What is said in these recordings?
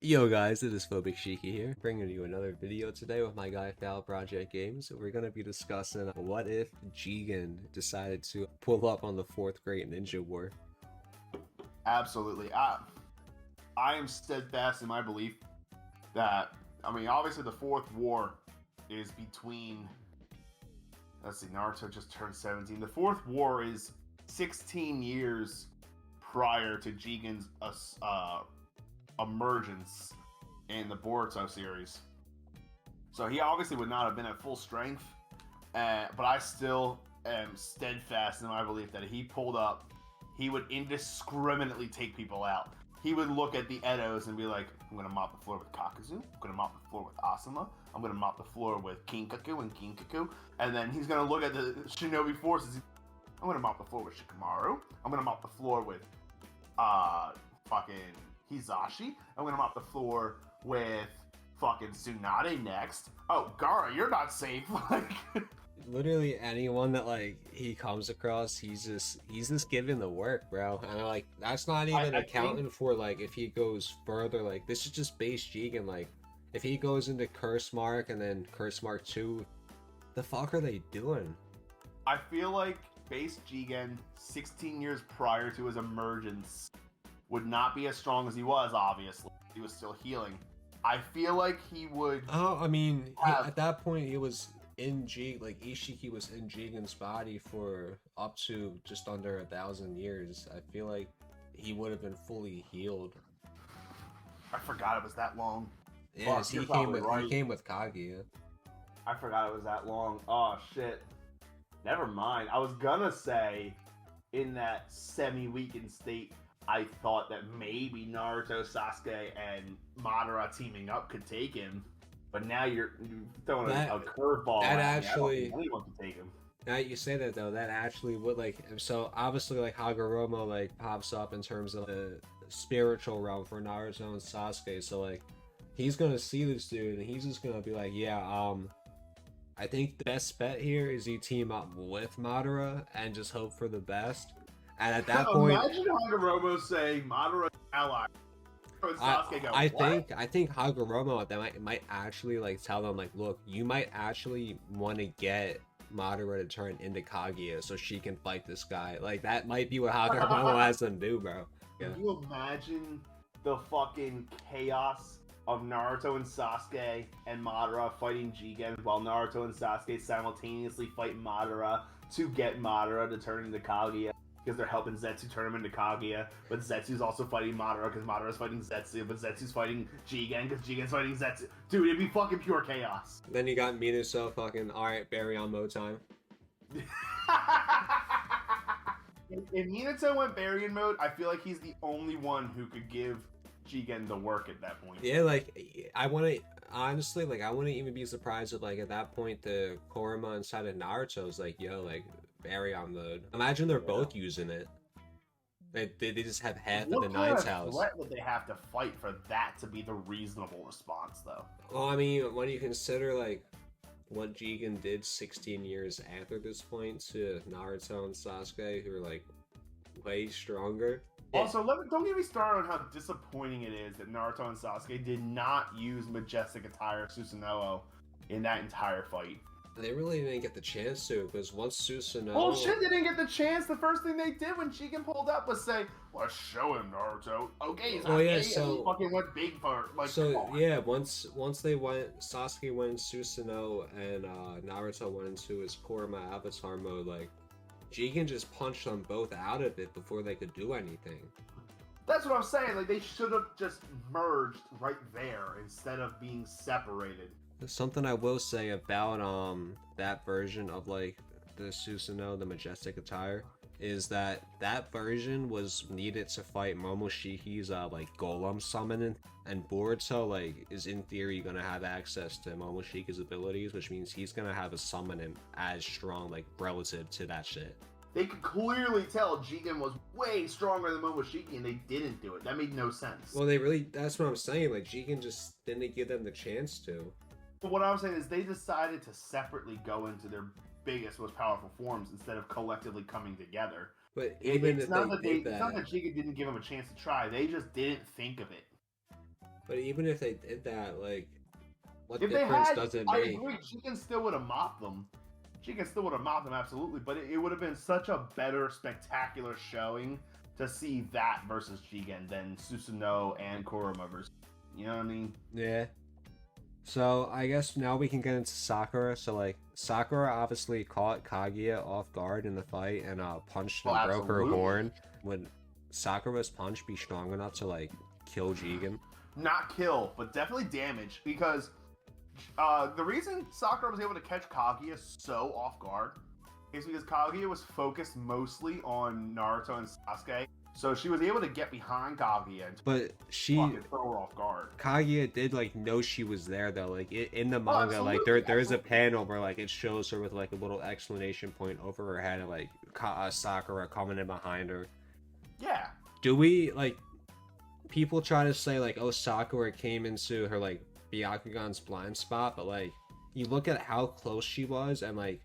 Yo guys, it is Phobic Shiki here, bringing you another video today with my guy Foul Project Games. We're going to be discussing what if Jigen decided to pull up on the 4th Great Ninja War. Absolutely. I am steadfast in my belief that, obviously the fourth war is between, let's see, Naruto just turned 17. The fourth war is 16 years prior to Jigen's emergence in the Boruto series. So he obviously would not have been at full strength, but I still am steadfast in my belief that if he pulled up, he would indiscriminately take people out. He would look at the Edos and be like, I'm going to mop the floor with Kakuzu, I'm going to mop the floor with Asuma, I'm going to mop the floor with Kinkaku and Kinkaku, and then he's going to look at the shinobi forces. I'm going to mop the floor with Shikamaru, I'm going to mop the floor with fucking Hizashi, I'm going to mop the floor with fucking Tsunade next. Oh, Gaara, you're not safe. Like, Literally anyone that he comes across, he's just giving the work, bro. And that's not even accounting for if he goes further. This is just base Jigen. If he goes into Curse Mark and then Curse Mark 2, the fuck are they doing? I feel like base Jigen 16 years prior to his emergence would not be as strong as he was. Obviously, he was still healing. I feel like he would. Oh, at that point he was in Ishiki was in Jigen's body for up to just under 1,000 years. I feel like he would have been fully healed. I forgot it was that long. Yes, he came with Kaguya. I forgot it was that long. Oh shit. Never mind. I was gonna say, in that semi-weakened state, I thought that maybe Naruto, Sasuke, and Madara teaming up could take him. But now you're throwing a curveball. That actually, anyone can take him. Now you say that though, that actually would so obviously Hagoromo pops up in terms of the spiritual realm for Naruto and Sasuke. So he's gonna see this dude and he's just gonna be like, yeah, I think the best bet here is you team up with Madara and just hope for the best. And at that point, imagine Hagoromo saying Madara ally. I think Hagoromo at that might actually tell them look, you might actually want to get Madara to turn into Kaguya so she can fight this guy. That might be what Hagoromo has them do, bro. Yeah. Can you imagine the fucking chaos of Naruto and Sasuke and Madara fighting Jigen while Naruto and Sasuke simultaneously fight Madara to get Madara to turn into Kaguya? Because they're helping Zetsu turn him into Kaguya, but Zetsu's also fighting Madara because Madara's fighting Zetsu, but Zetsu's fighting Jigen because Jigen's fighting Zetsu. Dude, it'd be fucking pure chaos. Then you got Minato fucking, alright, Barry on mode time. If Minato went Barry in mode, I feel like he's the only one who could give Jigen the work at that point. Yeah, I wouldn't even be surprised if at that point the Kurama inside of Naruto is yo, Barry on mode. Imagine they're both using it. They just have half of the Nine's house. What would they have to fight for that to be the reasonable response, though? Well, when you consider what Jigen did 16 years after this point to Naruto and Sasuke, who are way stronger. Also, don't get me started on how disappointing it is that Naruto and Sasuke did not use Majestic Attire Susanoo in that entire fight. They really didn't get the chance to, because once Susanoo... Oh shit, they didn't get the chance. The first thing they did when Jigen pulled up was say, let's show him, Naruto. Okay, he's not gay, and he fucking went big for yeah, once they went, Sasuke went in Susanoo and Naruto went into his Kurama Avatar mode, Jigen just punched them both out of it before they could do anything. That's what I'm saying. They should have just merged right there instead of being separated. Something I will say about that version of the Susanoo, the Majestic Attire, is that version was needed to fight Momoshiki's Golem summoning, and Boruto is in theory gonna have access to Momoshiki's abilities, which means he's gonna have a summoning as strong relative to that shit. They could clearly tell Jigen was way stronger than Momoshiki, and they didn't do it. That made no sense. Well, that's what I'm saying. Jigen just didn't give them the chance to. But what I'm saying is they decided to separately go into their biggest, most powerful forms instead of collectively coming together. But even it's not that Jigen didn't give them a chance to try. They just didn't think of it. But even if they did that, like, what If they difference had, does it I make? agree. Jigen still would have mopped them. Jigen still would have mopped them, absolutely. But it would have been such a better, spectacular showing to see that versus Jigen than Susanoo and Kurama versus. You know what I mean? Yeah. So I guess now we can get into Sakura. So like Sakura obviously caught Kaguya off guard in the fight and punched Oh, and broke her absolutely. horn. Would Sakura's punch be strong enough to like kill Jigen? Not kill, but definitely damage. Because the reason Sakura was able to catch Kaguya so off guard is because Kaguya was focused mostly on Naruto and Sasuke. So she was able to get behind Kaguya and But she fucking throw her off guard. Kaguya did like know she was there though. Like in the Oh, manga, like absolutely, there is a absolutely. panel where like it shows her with like a little exclamation point over her head and like Sakura coming in behind her. Yeah. Do we like people try to say like, oh, Sakura came into her like Byakugan's blind spot, but like you look at how close she was and like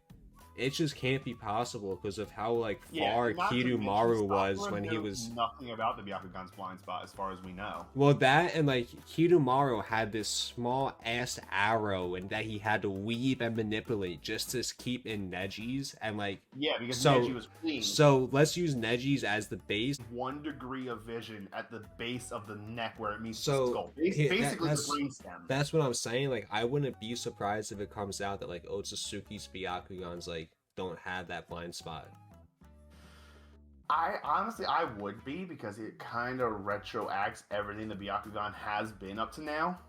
it just can't be possible because of how like far not to mention Kirumaru was Sakura when he knows was. nothing about the Byakugan's blind spot as far as we know. Well, that and like Kirumaru had this small ass arrow and that he had to weave and manipulate just to keep in Neji's and like Yeah, because so Neji was fleeing. so let's use Neji's as the base. 1 degree of vision at the base of the neck where it meets So, the skull. that- Basically that's- the brainstem. That's what I'm saying. Like, I wouldn't be surprised if it comes out that like Otsutsuki's Byakugans like don't have that blind spot. I honestly would be, because it kind of retroacts everything the Byakugan has been up to now.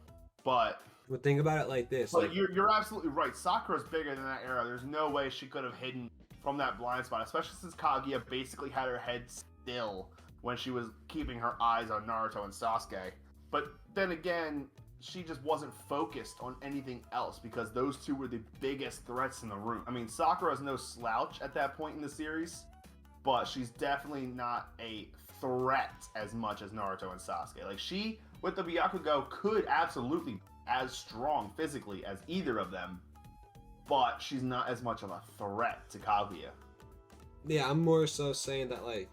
But Think about it like this. Like, you're absolutely right. Sakura's bigger than that era. There's no way she could have hidden from that blind spot, especially since Kaguya basically had her head still when she was keeping her eyes on Naruto and Sasuke. But then again, she just wasn't focused on anything else because those two were the biggest threats in the room. I mean, Sakura's no slouch at that point in the series, but she's definitely not a threat as much as Naruto and Sasuke. Like, she, with the Byakugo, could absolutely be as strong physically as either of them, but she's not as much of a threat to Kaguya. yeah, I'm more so saying that like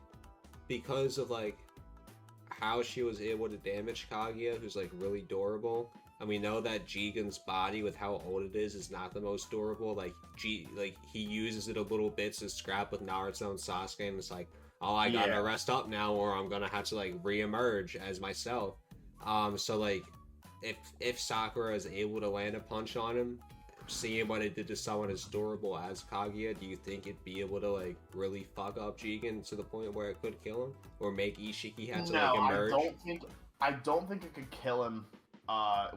because of like how she was able to damage Kaguya, who's like really durable. And we know that Jigen's body, with how old it is not the most durable. Like he uses it a little bit to scrap with Naruto and Sasuke, and it's like, oh, I gotta Yeah. rest up now, or I'm gonna have to like re-emerge as myself. So like, if Sakura is able to land a punch on him, seeing what it did to someone as durable as Kaguya, do you think it'd be able to like really fuck up Jigen to the point where it could kill him, or make Ishiki have to No, like emerge? I don't think it could kill him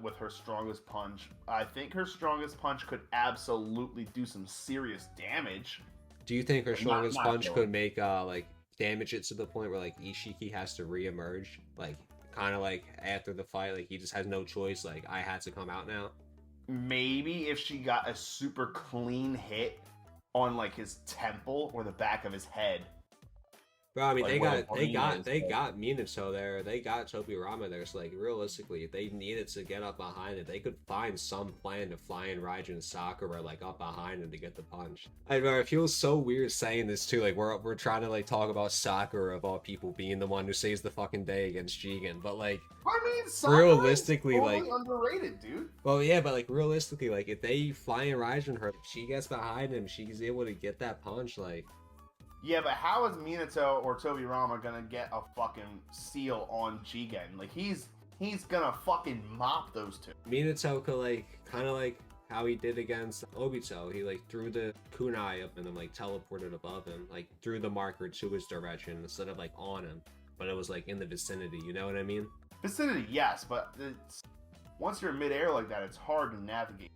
with her strongest punch. I think her strongest punch could absolutely do some serious damage. Do you think her strongest not punch kill could him. make like damage it to the point where like Ishiki has to re-emerge, like kind of like after the fight, like he just has no choice, like I had to come out now? Maybe if she got a super clean hit on like his temple or the back of his head. Bro, I mean, Like, they where got the they brain got is, they but- got Minato there. They got Tobirama there. So like realistically, if they needed to get up behind it, they could find some plan to fly in Raijin and Sakura like up behind him to get the punch. It feels so weird saying this too. Like we're trying to like talk about Sakura of all people being the one who saves the fucking day against Jigen, but like I mean, Sakura realistically, is totally like, underrated, dude. well, yeah, but like realistically, like if they fly in Raijin her, if she gets behind him, she's able to get that punch. Like, Yeah, but how is Minato or Tobirama gonna get a fucking seal on Jigen? Like, he's gonna fucking mop those two. Minato could like kind of like how he did against Obito. He like threw the kunai up and then like teleported above him, like threw the marker to his direction instead of like on him, but it was like in the vicinity. You know what I mean? Vicinity, yes, but it's once you're in midair like that, it's hard to navigate.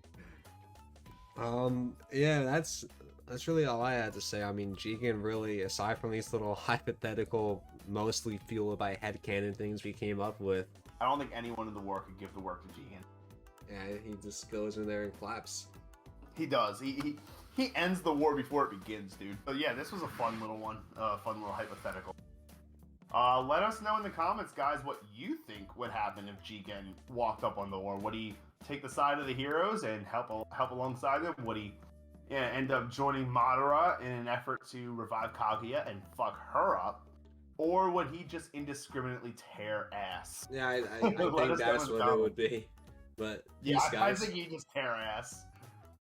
Yeah, that's really all I had to say. I mean, Jigen really, aside from these little hypothetical, mostly fueled by headcanon things we came up with, I don't think anyone in the war could give the work to Jigen. yeah, he just goes in there and claps. He does. He ends the war before it begins, dude. But yeah, this was a fun little one, fun little hypothetical. Let us know in the comments, guys, what you think would happen if Jigen walked up on the war. Would he take the side of the heroes and help alongside them? Would he end up joining Madara in an effort to revive Kaguya and fuck her up? or would he just indiscriminately tear ass? Yeah, I Let think us know that's in the what it comments. would be. But Yeah, these I guys, think he just tear ass.